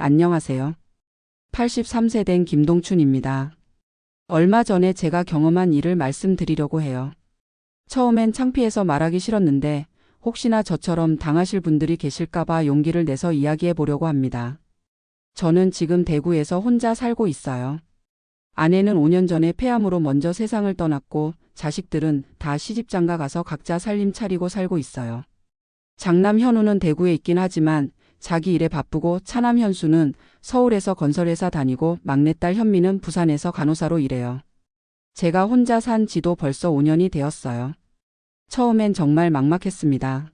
안녕하세요. 83세 된 김동춘입니다. 얼마 전에 제가 경험한 일을 말씀드리려고 해요. 처음엔 창피해서 말하기 싫었는데 혹시나 저처럼 당하실 분들이 계실까봐 용기를 내서 이야기해 보려고 합니다. 저는 지금 대구에서 혼자 살고 있어요. 아내는 5년 전에 폐암으로 먼저 세상을 떠났고 자식들은 다 시집장가 가서 각자 살림 차리고 살고 있어요. 장남 현우는 대구에 있긴 하지만 자기 일에 바쁘고 차남 현수는 서울에서 건설회사 다니고 막내딸 현미는 부산에서 간호사로 일해요. 제가 혼자 산 지도 벌써 5년이 되었어요. 처음엔 정말 막막했습니다.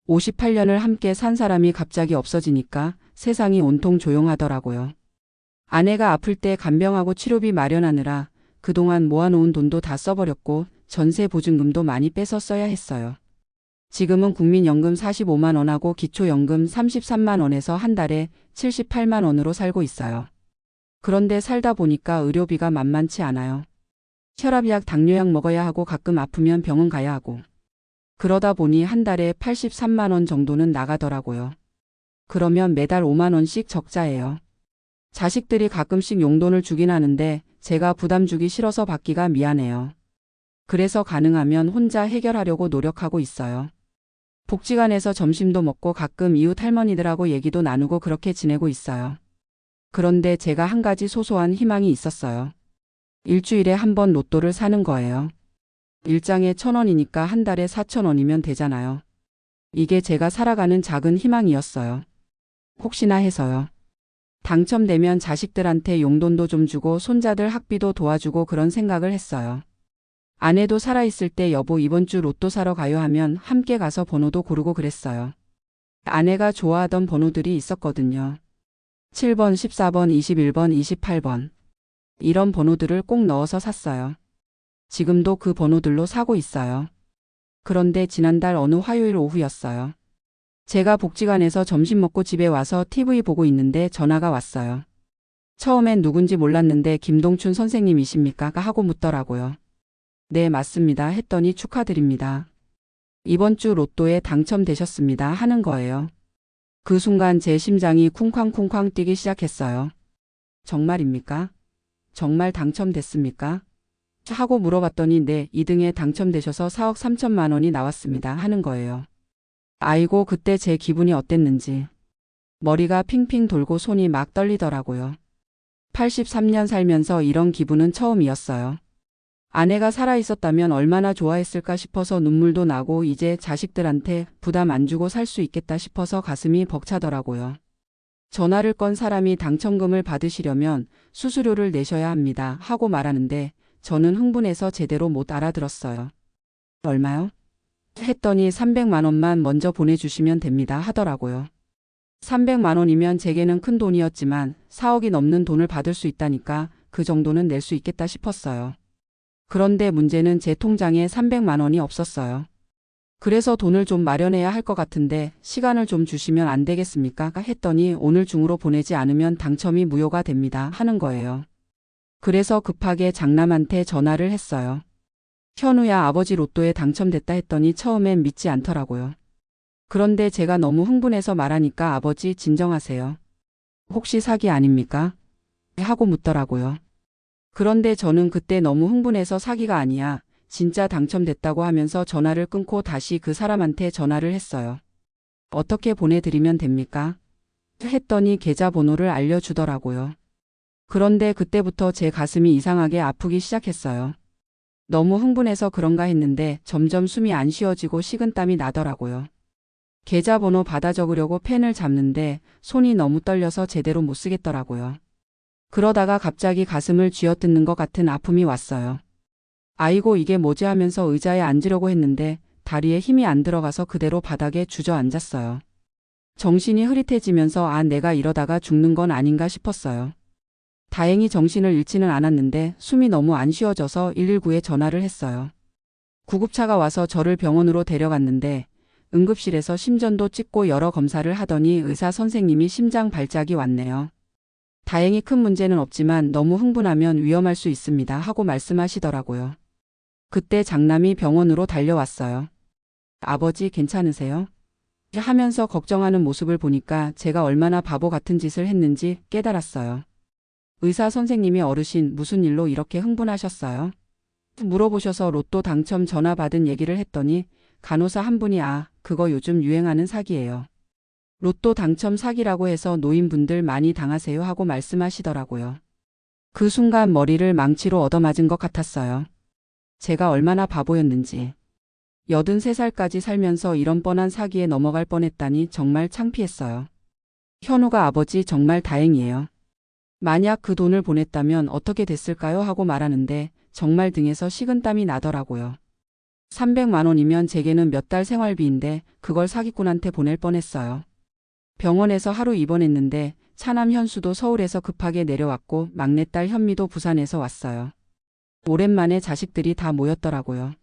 58년을 함께 산 사람이 갑자기 없어지니까 세상이 온통 조용하더라고요. 아내가 아플 때 간병하고 치료비 마련하느라 그동안 모아놓은 돈도 다 써버렸고 전세 보증금도 많이 빼서 써야 했어요. 지금은 국민연금 45만 원하고 기초연금 33만 원에서 한 달에 78만 원으로 살고 있어요. 그런데 살다 보니까 의료비가 만만치 않아요. 혈압약, 당뇨약 먹어야 하고 가끔 아프면 병원 가야 하고. 그러다 보니 한 달에 83만 원 정도는 나가더라고요. 그러면 매달 5만 원씩 적자예요. 자식들이 가끔씩 용돈을 주긴 하는데 제가 부담 주기 싫어서 받기가 미안해요. 그래서 가능하면 혼자 해결하려고 노력하고 있어요. 복지관에서 점심도 먹고 가끔 이웃 할머니들하고 얘기도 나누고 그렇게 지내고 있어요. 그런데 제가 한 가지 소소한 희망이 있었어요. 일주일에 한 번 로또를 사는 거예요. 일장에 1,000원이니까 한 달에 4,000원이면 되잖아요. 이게 제가 살아가는 작은 희망이었어요. 혹시나 해서요. 당첨되면 자식들한테 용돈도 좀 주고 손자들 학비도 도와주고 그런 생각을 했어요. 아내도 살아있을 때 여보 이번 주 로또 사러 가요 하면 함께 가서 번호도 고르고 그랬어요. 아내가 좋아하던 번호들이 있었거든요. 7번, 14번, 21번, 28번. 이런 번호들을 꼭 넣어서 샀어요. 지금도 그 번호들로 사고 있어요. 그런데 지난달 어느 화요일 오후였어요. 제가 복지관에서 점심 먹고 집에 와서 TV 보고 있는데 전화가 왔어요. 처음엔 누군지 몰랐는데 김동춘 선생님이십니까? 하고 묻더라고요. 네, 맞습니다. 했더니 축하드립니다. 이번 주 로또에 당첨되셨습니다. 하는 거예요. 그 순간 제 심장이 쿵쾅쿵쾅 뛰기 시작했어요. 정말입니까? 정말 당첨됐습니까? 하고 물어봤더니 네, 2등에 당첨되셔서 4억 3천만 원이 나왔습니다. 하는 거예요. 아이고, 그때 제 기분이 어땠는지. 머리가 핑핑 돌고 손이 막 떨리더라고요. 83년 살면서 이런 기분은 처음이었어요. 아내가 살아있었다면 얼마나 좋아했을까 싶어서 눈물도 나고 이제 자식들한테 부담 안 주고 살 수 있겠다 싶어서 가슴이 벅차더라고요. 전화를 건 사람이 당첨금을 받으시려면 수수료를 내셔야 합니다. 하고 말하는데 저는 흥분해서 제대로 못 알아들었어요. 얼마요? 했더니 300만 원만 먼저 보내주시면 됩니다. 하더라고요. 300만 원이면 제게는 큰 돈이었지만 4억이 넘는 돈을 받을 수 있다니까 그 정도는 낼 수 있겠다 싶었어요. 그런데 문제는 제 통장에 300만 원이 없었어요. 그래서 돈을 좀 마련해야 할 것 같은데 시간을 좀 주시면 안 되겠습니까? 했더니 오늘 중으로 보내지 않으면 당첨이 무효가 됩니다. 하는 거예요. 그래서 급하게 장남한테 전화를 했어요. 현우야, 아버지 로또에 당첨됐다 했더니 처음엔 믿지 않더라고요. 그런데 제가 너무 흥분해서 말하니까 아버지 진정하세요. 혹시 사기 아닙니까? 하고 묻더라고요. 그런데 저는 그때 너무 흥분해서 사기가 아니야. 진짜 당첨됐다고 하면서 전화를 끊고 다시 그 사람한테 전화를 했어요. 어떻게 보내드리면 됩니까? 했더니 계좌번호를 알려주더라고요. 그런데 그때부터 제 가슴이 이상하게 아프기 시작했어요. 너무 흥분해서 그런가 했는데 점점 숨이 안 쉬어지고 식은땀이 나더라고요. 계좌번호 받아 적으려고 펜을 잡는데 손이 너무 떨려서 제대로 못 쓰겠더라고요. 그러다가 갑자기 가슴을 쥐어뜯는 것 같은 아픔이 왔어요. 아이고, 이게 뭐지 하면서 의자에 앉으려고 했는데 다리에 힘이 안 들어가서 그대로 바닥에 주저앉았어요. 정신이 흐릿해지면서 아, 내가 이러다가 죽는 건 아닌가 싶었어요. 다행히 정신을 잃지는 않았는데 숨이 너무 안 쉬어져서 119에 전화를 했어요. 구급차가 와서 저를 병원으로 데려갔는데 응급실에서 심전도 찍고 여러 검사를 하더니 의사 선생님이 심장 발작이 왔네요. 다행히 큰 문제는 없지만 너무 흥분하면 위험할 수 있습니다. 하고 말씀하시더라고요. 그때 장남이 병원으로 달려왔어요. 아버지 괜찮으세요? 하면서 걱정하는 모습을 보니까 제가 얼마나 바보 같은 짓을 했는지 깨달았어요. 의사 선생님이 어르신 무슨 일로 이렇게 흥분하셨어요? 물어보셔서 로또 당첨 전화 받은 얘기를 했더니 간호사 한 분이 그거 요즘 유행하는 사기예요. 로또 당첨 사기라고 해서 노인분들 많이 당하세요 하고 말씀하시더라고요. 그 순간 머리를 망치로 얻어맞은 것 같았어요. 제가 얼마나 바보였는지. 83살까지 살면서 이런 뻔한 사기에 넘어갈 뻔했다니 정말 창피했어요. 현우가 아버지 정말 다행이에요. 만약 그 돈을 보냈다면 어떻게 됐을까요? 하고 말하는데 정말 등에서 식은땀이 나더라고요. 300만 원이면 제게는 몇 달 생활비인데 그걸 사기꾼한테 보낼 뻔했어요. 병원에서 하루 입원했는데 차남 현수도 서울에서 급하게 내려왔고 막내딸 현미도 부산에서 왔어요. 오랜만에 자식들이 다 모였더라고요.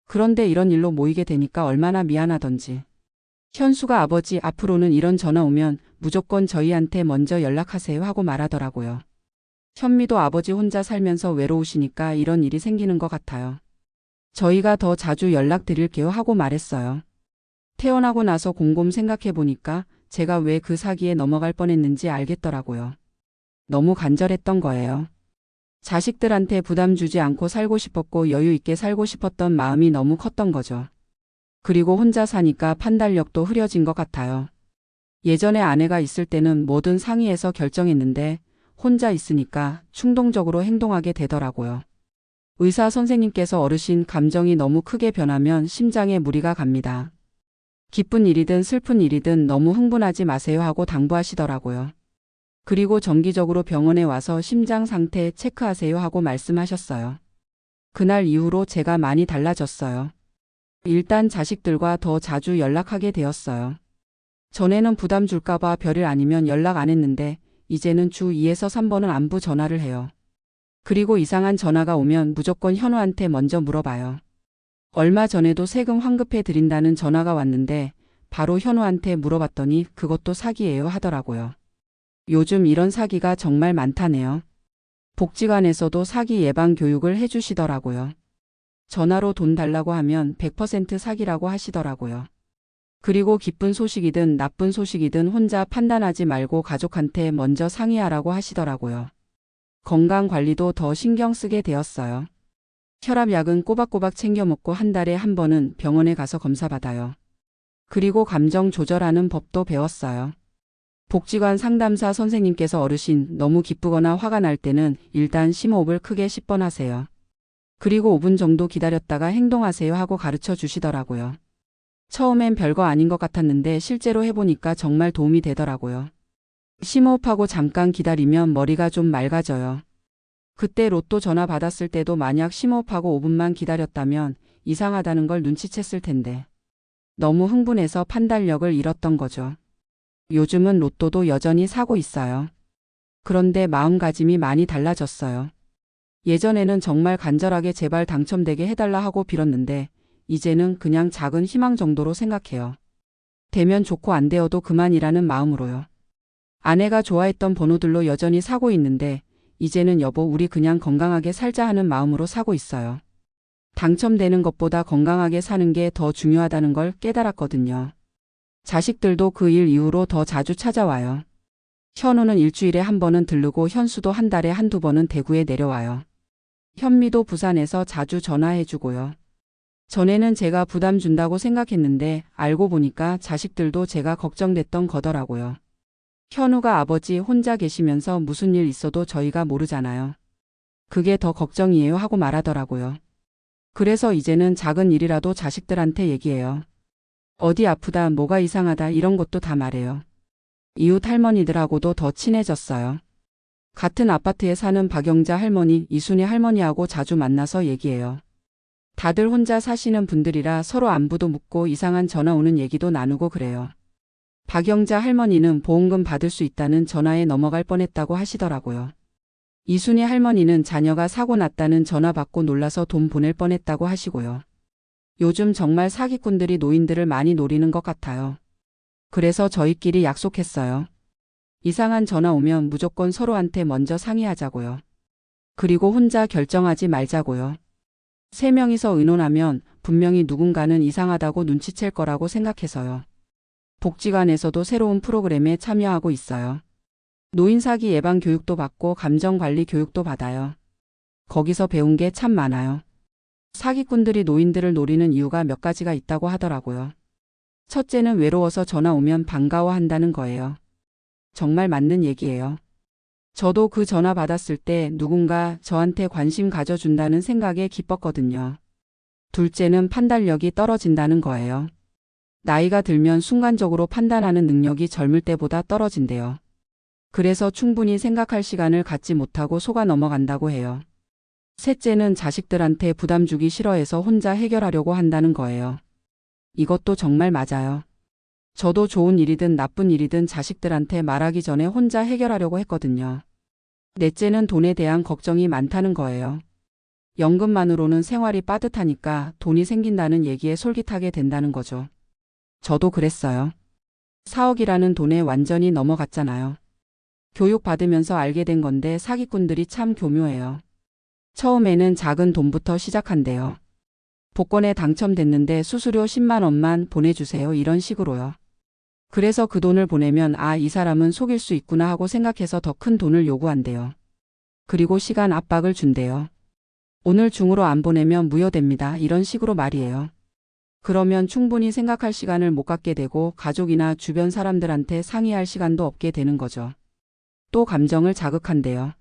그런데 이런 일로 모이게 되니까 얼마나 미안하던지. 현수가 아버지 앞으로는 이런 전화 오면 무조건 저희한테 먼저 연락하세요 하고 말하더라고요. 현미도 아버지 혼자 살면서 외로우시니까 이런 일이 생기는 것 같아요. 저희가 더 자주 연락드릴게요 하고 말했어요. 태어나고 나서 곰곰 생각해 보니까 제가 왜 그 사기에 넘어갈 뻔했는지 알겠더라고요. 너무 간절했던 거예요. 자식들한테 부담 주지 않고 살고 싶었고 여유 있게 살고 싶었던 마음이 너무 컸던 거죠. 그리고 혼자 사니까 판단력도 흐려진 것 같아요. 예전에 아내가 있을 때는 뭐든 상의해서 결정했는데 혼자 있으니까 충동적으로 행동하게 되더라고요. 의사 선생님께서 어르신 감정이 너무 크게 변하면 심장에 무리가 갑니다. 기쁜 일이든 슬픈 일이든 너무 흥분하지 마세요 하고 당부하시더라고요. 그리고 정기적으로 병원에 와서 심장 상태 체크하세요 하고 말씀하셨어요. 그날 이후로 제가 많이 달라졌어요. 일단 자식들과 더 자주 연락하게 되었어요. 전에는 부담 줄까봐 별일 아니면 연락 안 했는데 이제는 주 2에서 3번은 안부 전화를 해요. 그리고 이상한 전화가 오면 무조건 현우한테 먼저 물어봐요. 얼마 전에도 세금 환급해 드린다는 전화가 왔는데 바로 현우한테 물어봤더니 그것도 사기예요 하더라고요. 요즘 이런 사기가 정말 많다네요. 복지관에서도 사기 예방 교육을 해주시더라고요. 전화로 돈 달라고 하면 100% 사기라고 하시더라고요. 그리고 기쁜 소식이든 나쁜 소식이든 혼자 판단하지 말고 가족한테 먼저 상의하라고 하시더라고요. 건강 관리도 더 신경 쓰게 되었어요. 혈압약은 꼬박꼬박 챙겨 먹고 한 달에 한 번은 병원에 가서 검사받아요. 그리고 감정 조절하는 법도 배웠어요. 복지관 상담사 선생님께서 어르신 너무 기쁘거나 화가 날 때는 일단 심호흡을 크게 10번 하세요. 그리고 5분 정도 기다렸다가 행동하세요 하고 가르쳐 주시더라고요. 처음엔 별거 아닌 것 같았는데 실제로 해보니까 정말 도움이 되더라고요. 심호흡하고 잠깐 기다리면 머리가 좀 맑아져요. 그때 로또 전화 받았을 때도 만약 심호흡하고 5분만 기다렸다면 이상하다는 걸 눈치챘을 텐데. 너무 흥분해서 판단력을 잃었던 거죠. 요즘은 로또도 여전히 사고 있어요. 그런데 마음가짐이 많이 달라졌어요. 예전에는 정말 간절하게 제발 당첨되게 해달라 하고 빌었는데 이제는 그냥 작은 희망 정도로 생각해요. 되면 좋고 안 되어도 그만이라는 마음으로요. 아내가 좋아했던 번호들로 여전히 사고 있는데 이제는 여보 우리 그냥 건강하게 살자 하는 마음으로 사고 있어요. 당첨되는 것보다 건강하게 사는 게 더 중요하다는 걸 깨달았거든요. 자식들도 그 일 이후로 더 자주 찾아와요. 현우는 일주일에 한 번은 들르고 현수도 한 달에 한두 번은 대구에 내려와요. 현미도 부산에서 자주 전화해주고요. 전에는 제가 부담 준다고 생각했는데 알고 보니까 자식들도 제가 걱정됐던 거더라고요. 현우가 아버지 혼자 계시면서 무슨 일 있어도 저희가 모르잖아요. 그게 더 걱정이에요 하고 말하더라고요. 그래서 이제는 작은 일이라도 자식들한테 얘기해요. 어디 아프다, 뭐가 이상하다 이런 것도 다 말해요. 이웃 할머니들하고도 더 친해졌어요. 같은 아파트에 사는 박영자 할머니, 이순희 할머니하고 자주 만나서 얘기해요. 다들 혼자 사시는 분들이라 서로 안부도 묻고 이상한 전화 오는 얘기도 나누고 그래요. 박영자 할머니는 보험금 받을 수 있다는 전화에 넘어갈 뻔했다고 하시더라고요. 이순희 할머니는 자녀가 사고 났다는 전화 받고 놀라서 돈 보낼 뻔했다고 하시고요. 요즘 정말 사기꾼들이 노인들을 많이 노리는 것 같아요. 그래서 저희끼리 약속했어요. 이상한 전화 오면 무조건 서로한테 먼저 상의하자고요. 그리고 혼자 결정하지 말자고요. 3명이서 의논하면 분명히 누군가는 이상하다고 눈치챌 거라고 생각해서요. 복지관에서도 새로운 프로그램에 참여하고 있어요. 노인 사기 예방 교육도 받고 감정 관리 교육도 받아요. 거기서 배운 게 참 많아요. 사기꾼들이 노인들을 노리는 이유가 몇 가지가 있다고 하더라고요. 첫째는 외로워서 전화 오면 반가워한다는 거예요. 정말 맞는 얘기예요. 저도 그 전화 받았을 때 누군가 저한테 관심 가져준다는 생각에 기뻤거든요. 둘째는 판단력이 떨어진다는 거예요. 나이가 들면 순간적으로 판단하는 능력이 젊을 때보다 떨어진대요. 그래서 충분히 생각할 시간을 갖지 못하고 속아 넘어간다고 해요. 셋째는 자식들한테 부담 주기 싫어해서 혼자 해결하려고 한다는 거예요. 이것도 정말 맞아요. 저도 좋은 일이든 나쁜 일이든 자식들한테 말하기 전에 혼자 해결하려고 했거든요. 넷째는 돈에 대한 걱정이 많다는 거예요. 연금만으로는 생활이 빠듯하니까 돈이 생긴다는 얘기에 솔깃하게 된다는 거죠. 저도 그랬어요. 4억이라는 돈에 완전히 넘어갔잖아요. 교육받으면서 알게 된 건데 사기꾼들이 참 교묘해요. 처음에는 작은 돈부터 시작한대요. 복권에 당첨됐는데 수수료 10만 원만 보내주세요. 이런 식으로요. 그래서 그 돈을 보내면 이 사람은 속일 수 있구나 하고 생각해서 더 큰 돈을 요구한대요. 그리고 시간 압박을 준대요. 오늘 중으로 안 보내면 무효됩니다. 이런 식으로 말이에요. 그러면 충분히 생각할 시간을 못 갖게 되고 가족이나 주변 사람들한테 상의할 시간도 없게 되는 거죠. 또 감정을 자극한대요.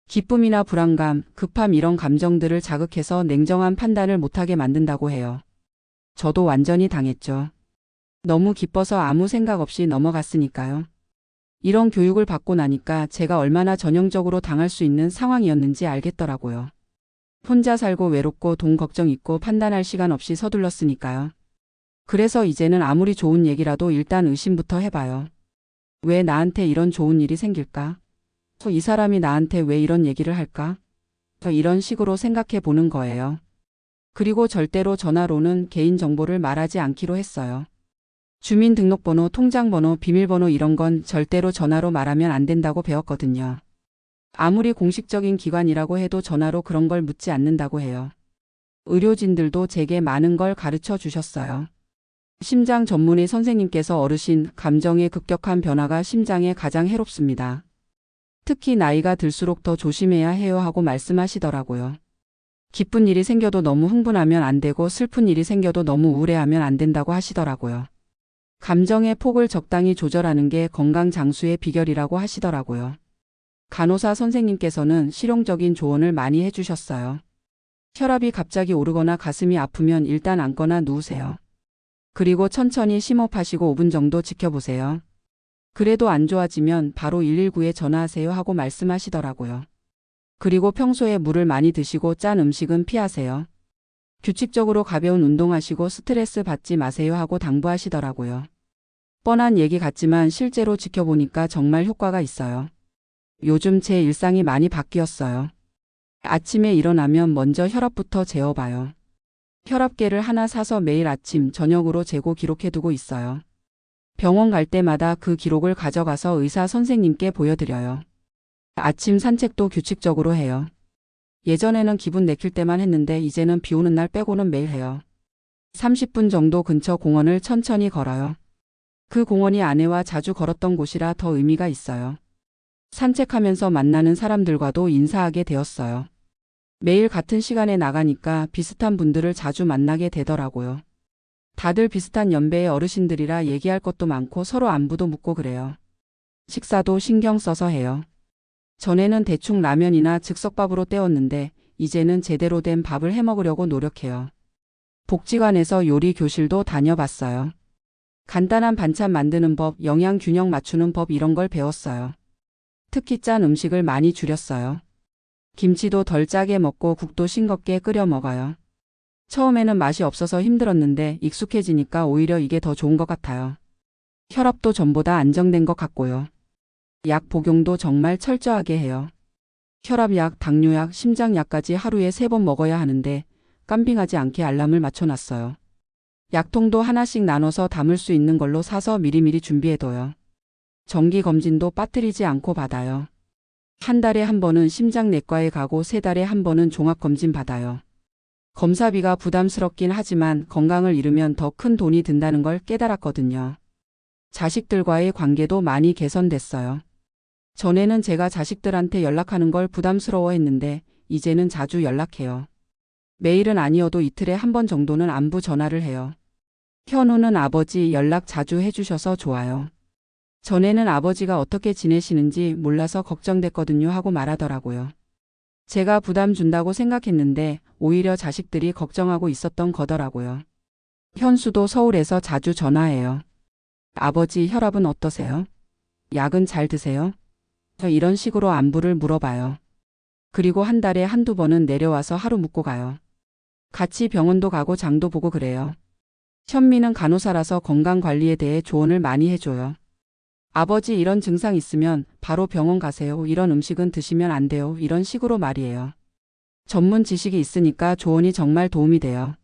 기쁨이나 불안감, 급함 이런 감정들을 자극해서 냉정한 판단을 못하게 만든다고 해요. 저도 완전히 당했죠. 너무 기뻐서 아무 생각 없이 넘어갔으니까요. 이런 교육을 받고 나니까 제가 얼마나 전형적으로 당할 수 있는 상황이었는지 알겠더라고요. 혼자 살고 외롭고 돈 걱정 있고 판단할 시간 없이 서둘렀으니까요. 그래서 이제는 아무리 좋은 얘기라도 일단 의심부터 해봐요. 왜 나한테 이런 좋은 일이 생길까? 이 사람이 나한테 왜 이런 얘기를 할까? 이런 식으로 생각해 보는 거예요. 그리고 절대로 전화로는 개인정보를 말하지 않기로 했어요. 주민등록번호, 통장번호, 비밀번호 이런 건 절대로 전화로 말하면 안 된다고 배웠거든요. 아무리 공식적인 기관이라고 해도 전화로 그런 걸 묻지 않는다고 해요. 의료진들도 제게 많은 걸 가르쳐 주셨어요. 심장 전문의 선생님께서 어르신 감정의 급격한 변화가 심장에 가장 해롭습니다. 특히 나이가 들수록 더 조심해야 해요 하고 말씀하시더라고요. 기쁜 일이 생겨도 너무 흥분하면 안 되고 슬픈 일이 생겨도 너무 우울해하면 안 된다고 하시더라고요. 감정의 폭을 적당히 조절하는 게 건강 장수의 비결이라고 하시더라고요. 간호사 선생님께서는 실용적인 조언을 많이 해주셨어요. 혈압이 갑자기 오르거나 가슴이 아프면 일단 앉거나 누우세요. 그리고 천천히 심호흡하시고 5분 정도 지켜보세요. 그래도 안 좋아지면 바로 119에 전화하세요 하고 말씀하시더라고요. 그리고 평소에 물을 많이 드시고 짠 음식은 피하세요. 규칙적으로 가벼운 운동하시고 스트레스 받지 마세요 하고 당부하시더라고요. 뻔한 얘기 같지만 실제로 지켜보니까 정말 효과가 있어요. 요즘 제 일상이 많이 바뀌었어요. 아침에 일어나면 먼저 혈압부터 재어봐요. 혈압계를 하나 사서 매일 아침, 저녁으로 재고 기록해두고 있어요. 병원 갈 때마다 그 기록을 가져가서 의사 선생님께 보여드려요. 아침 산책도 규칙적으로 해요. 예전에는 기분 내킬 때만 했는데 이제는 비 오는 날 빼고는 매일 해요. 30분 정도 근처 공원을 천천히 걸어요. 그 공원이 아내와 자주 걸었던 곳이라 더 의미가 있어요. 산책하면서 만나는 사람들과도 인사하게 되었어요. 매일 같은 시간에 나가니까 비슷한 분들을 자주 만나게 되더라고요. 다들 비슷한 연배의 어르신들이라 얘기할 것도 많고 서로 안부도 묻고 그래요. 식사도 신경 써서 해요. 전에는 대충 라면이나 즉석밥으로 때웠는데 이제는 제대로 된 밥을 해먹으려고 노력해요. 복지관에서 요리 교실도 다녀봤어요. 간단한 반찬 만드는 법, 영양 균형 맞추는 법 이런 걸 배웠어요. 특히 짠 음식을 많이 줄였어요. 김치도 덜 짜게 먹고 국도 싱겁게 끓여 먹어요. 처음에는 맛이 없어서 힘들었는데 익숙해지니까 오히려 이게 더 좋은 것 같아요. 혈압도 전보다 안정된 것 같고요. 약 복용도 정말 철저하게 해요. 혈압약, 당뇨약, 심장약까지 하루에 3번 먹어야 하는데 깜빙하지 않게 알람을 맞춰놨어요. 약통도 하나씩 나눠서 담을 수 있는 걸로 사서 미리미리 준비해둬요. 정기검진도 빠뜨리지 않고 받아요. 한 달에 한 번은 심장내과에 가고 3달에 한 번은 종합검진 받아요. 검사비가 부담스럽긴 하지만 건강을 잃으면 더 큰 돈이 든다는 걸 깨달았거든요. 자식들과의 관계도 많이 개선됐어요. 전에는 제가 자식들한테 연락하는 걸 부담스러워했는데 이제는 자주 연락해요. 매일은 아니어도 이틀에 한 번 정도는 안부 전화를 해요. 현우는 아버지 연락 자주 해주셔서 좋아요. 전에는 아버지가 어떻게 지내시는지 몰라서 걱정됐거든요 하고 말하더라고요. 제가 부담 준다고 생각했는데 오히려 자식들이 걱정하고 있었던 거더라고요. 현수도 서울에서 자주 전화해요. 아버지 혈압은 어떠세요? 약은 잘 드세요? 이런 식으로 안부를 물어봐요. 그리고 한 달에 한두 번은 내려와서 하루 묵고 가요. 같이 병원도 가고 장도 보고 그래요. 현미는 간호사라서 건강관리에 대해 조언을 많이 해줘요. 아버지 이런 증상 있으면 바로 병원 가세요. 이런 음식은 드시면 안 돼요. 이런 식으로 말이에요. 전문 지식이 있으니까 조언이 정말 도움이 돼요.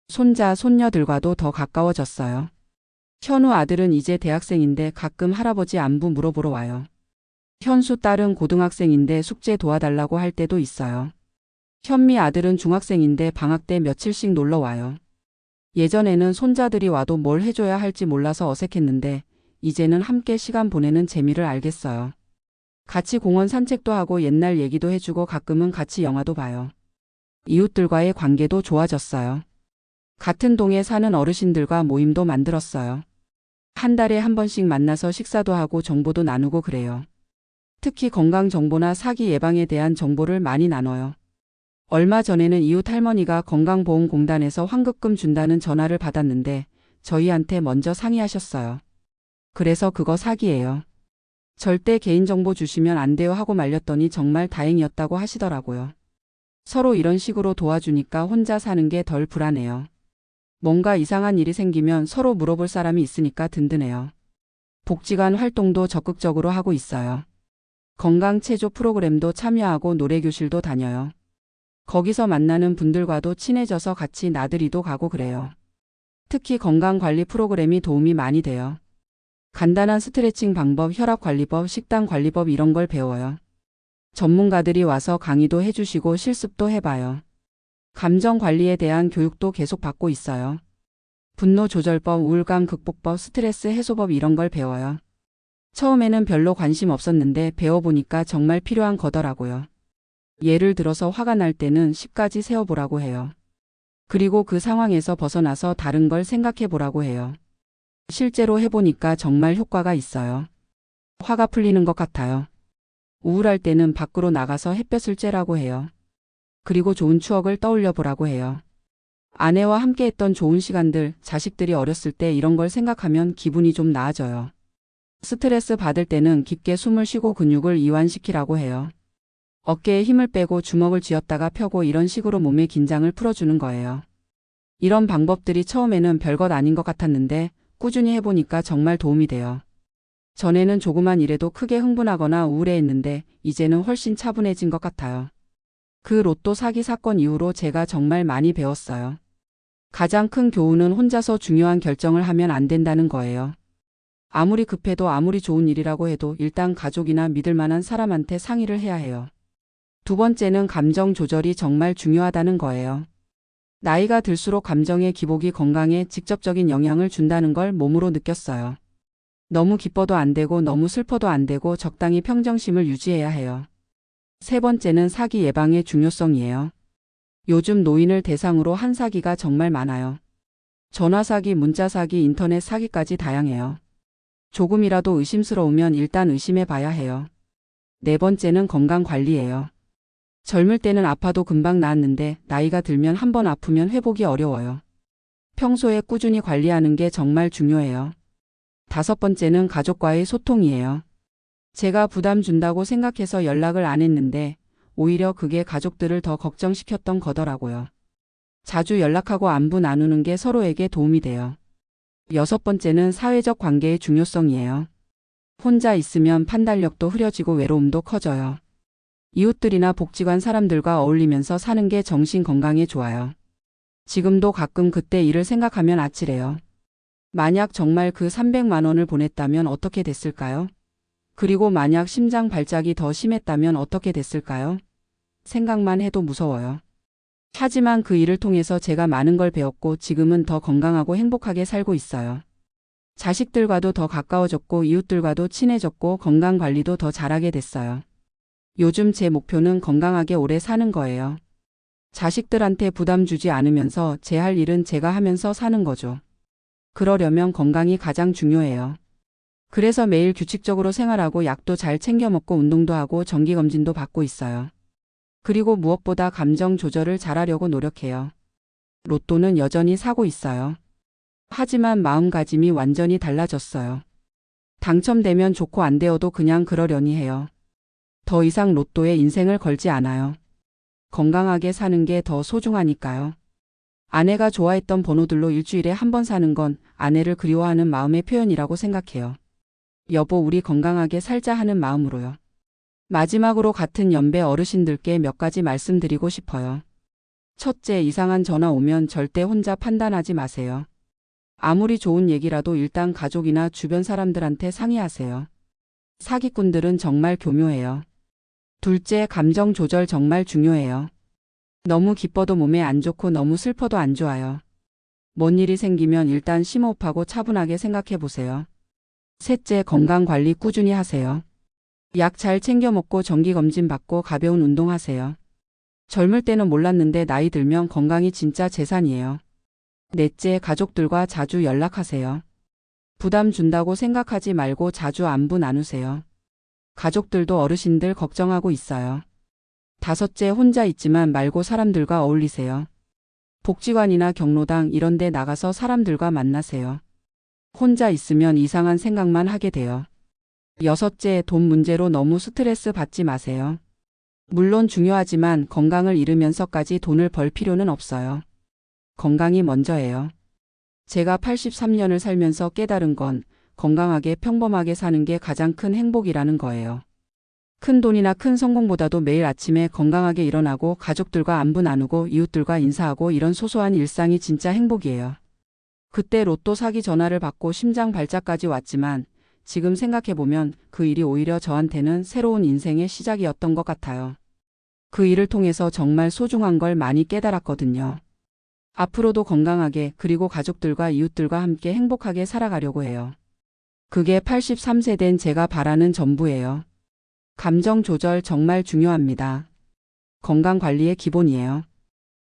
손자, 손녀들과도 더 가까워졌어요. 현우 아들은 이제 대학생인데 가끔 할아버지 안부 물어보러 와요. 현수 딸은 고등학생인데 숙제 도와달라고 할 때도 있어요. 현미 아들은 중학생인데 방학 때 며칠씩 놀러 와요. 예전에는 손자들이 와도 뭘 해줘야 할지 몰라서 어색했는데 이제는 함께 시간 보내는 재미를 알겠어요. 같이 공원 산책도 하고 옛날 얘기도 해주고 가끔은 같이 영화도 봐요. 이웃들과의 관계도 좋아졌어요. 같은 동에 사는 어르신들과 모임도 만들었어요. 한 달에 한 번씩 만나서 식사도 하고 정보도 나누고 그래요. 특히 건강 정보나 사기 예방에 대한 정보를 많이 나눠요. 얼마 전에는 이웃 할머니가 건강보험공단에서 환급금 준다는 전화를 받았는데 저희한테 먼저 상의하셨어요. 그래서 그거 사기예요. 절대 개인정보 주시면 안 돼요 하고 말렸더니 정말 다행이었다고 하시더라고요. 서로 이런 식으로 도와주니까 혼자 사는 게 덜 불안해요. 뭔가 이상한 일이 생기면 서로 물어볼 사람이 있으니까 든든해요. 복지관 활동도 적극적으로 하고 있어요. 건강체조 프로그램도 참여하고 노래교실도 다녀요. 거기서 만나는 분들과도 친해져서 같이 나들이도 가고 그래요. 특히 건강관리 프로그램이 도움이 많이 돼요. 간단한 스트레칭 방법, 혈압관리법, 식단관리법 이런 걸 배워요. 전문가들이 와서 강의도 해주시고 실습도 해봐요. 감정관리에 대한 교육도 계속 받고 있어요. 분노조절법, 우울감 극복법, 스트레스 해소법 이런 걸 배워요. 처음에는 별로 관심 없었는데 배워보니까 정말 필요한 거더라고요. 예를 들어서 화가 날 때는 10가지 세어보라고 해요. 그리고 그 상황에서 벗어나서 다른 걸 생각해 보라고 해요. 실제로 해보니까 정말 효과가 있어요. 화가 풀리는 것 같아요. 우울할 때는 밖으로 나가서 햇볕을 쬐라고 해요. 그리고 좋은 추억을 떠올려 보라고 해요. 아내와 함께 했던 좋은 시간들, 자식들이 어렸을 때 이런 걸 생각하면 기분이 좀 나아져요. 스트레스 받을 때는 깊게 숨을 쉬고 근육을 이완시키라고 해요. 어깨에 힘을 빼고 주먹을 쥐었다가 펴고 이런 식으로 몸의 긴장을 풀어주는 거예요. 이런 방법들이 처음에는 별것 아닌 것 같았는데 꾸준히 해보니까 정말 도움이 돼요. 전에는 조그만 일에도 크게 흥분하거나 우울해했는데 이제는 훨씬 차분해진 것 같아요. 그 로또 사기 사건 이후로 제가 정말 많이 배웠어요. 가장 큰 교훈은 혼자서 중요한 결정을 하면 안 된다는 거예요. 아무리 급해도 아무리 좋은 일이라고 해도 일단 가족이나 믿을 만한 사람한테 상의를 해야 해요. 두 번째는 감정 조절이 정말 중요하다는 거예요. 나이가 들수록 감정의 기복이 건강에 직접적인 영향을 준다는 걸 몸으로 느꼈어요. 너무 기뻐도 안 되고 너무 슬퍼도 안 되고 적당히 평정심을 유지해야 해요. 세 번째는 사기 예방의 중요성이에요. 요즘 노인을 대상으로 한 사기가 정말 많아요. 전화 사기, 문자 사기, 인터넷 사기까지 다양해요. 조금이라도 의심스러우면 일단 의심해 봐야 해요. 네 번째는 건강 관리예요. 젊을 때는 아파도 금방 나았는데 나이가 들면 한번 아프면 회복이 어려워요. 평소에 꾸준히 관리하는 게 정말 중요해요. 다섯 번째는 가족과의 소통이에요. 제가 부담 준다고 생각해서 연락을 안 했는데 오히려 그게 가족들을 더 걱정시켰던 거더라고요. 자주 연락하고 안부 나누는 게 서로에게 도움이 돼요. 여섯 번째는 사회적 관계의 중요성이에요. 혼자 있으면 판단력도 흐려지고 외로움도 커져요. 이웃들이나 복지관 사람들과 어울리면서 사는 게 정신 건강에 좋아요. 지금도 가끔 그때 일을 생각하면 아찔해요. 만약 정말 그 300만 원을 보냈다면 어떻게 됐을까요? 그리고 만약 심장 발작이 더 심했다면 어떻게 됐을까요? 생각만 해도 무서워요. 하지만 그 일을 통해서 제가 많은 걸 배웠고 지금은 더 건강하고 행복하게 살고 있어요. 자식들과도 더 가까워졌고 이웃들과도 친해졌고 건강 관리도 더 잘하게 됐어요. 요즘 제 목표는 건강하게 오래 사는 거예요. 자식들한테 부담 주지 않으면서 제 할 일은 제가 하면서 사는 거죠. 그러려면 건강이 가장 중요해요. 그래서 매일 규칙적으로 생활하고 약도 잘 챙겨 먹고 운동도 하고 정기검진도 받고 있어요. 그리고 무엇보다 감정 조절을 잘하려고 노력해요. 로또는 여전히 사고 있어요. 하지만 마음가짐이 완전히 달라졌어요. 당첨되면 좋고 안 되어도 그냥 그러려니 해요. 더 이상 로또에 인생을 걸지 않아요. 건강하게 사는 게 더 소중하니까요. 아내가 좋아했던 번호들로 일주일에 한 번 사는 건 아내를 그리워하는 마음의 표현이라고 생각해요. 여보, 우리 건강하게 살자 하는 마음으로요. 마지막으로 같은 연배 어르신들께 몇 가지 말씀드리고 싶어요. 첫째, 이상한 전화 오면 절대 혼자 판단하지 마세요. 아무리 좋은 얘기라도 일단 가족이나 주변 사람들한테 상의하세요. 사기꾼들은 정말 교묘해요. 둘째, 감정 조절 정말 중요해요. 너무 기뻐도 몸에 안 좋고 너무 슬퍼도 안 좋아요. 뭔 일이 생기면 일단 심호흡하고 차분하게 생각해 보세요. 셋째, 건강 관리 꾸준히 하세요. 약 잘 챙겨 먹고 정기검진 받고 가벼운 운동하세요. 젊을 때는 몰랐는데 나이 들면 건강이 진짜 재산이에요. 넷째, 가족들과 자주 연락하세요. 부담 준다고 생각하지 말고 자주 안부 나누세요. 가족들도 어르신들 걱정하고 있어요. 다섯째, 혼자 있지만 말고 사람들과 어울리세요. 복지관이나 경로당 이런 데 나가서 사람들과 만나세요. 혼자 있으면 이상한 생각만 하게 돼요. 여섯째, 돈 문제로 너무 스트레스 받지 마세요. 물론 중요하지만 건강을 잃으면서까지 돈을 벌 필요는 없어요. 건강이 먼저예요. 제가 83년을 살면서 깨달은 건 건강하게 평범하게 사는 게 가장 큰 행복이라는 거예요. 큰 돈이나 큰 성공보다도 매일 아침에 건강하게 일어나고 가족들과 안부 나누고 이웃들과 인사하고 이런 소소한 일상이 진짜 행복이에요. 그때 로또 사기 전화를 받고 심장 발작까지 왔지만 지금 생각해보면 그 일이 오히려 저한테는 새로운 인생의 시작이었던 것 같아요. 그 일을 통해서 정말 소중한 걸 많이 깨달았거든요. 앞으로도 건강하게 그리고 가족들과 이웃들과 함께 행복하게 살아가려고 해요. 그게 83세 된 제가 바라는 전부예요. 감정 조절 정말 중요합니다. 건강 관리의 기본이에요.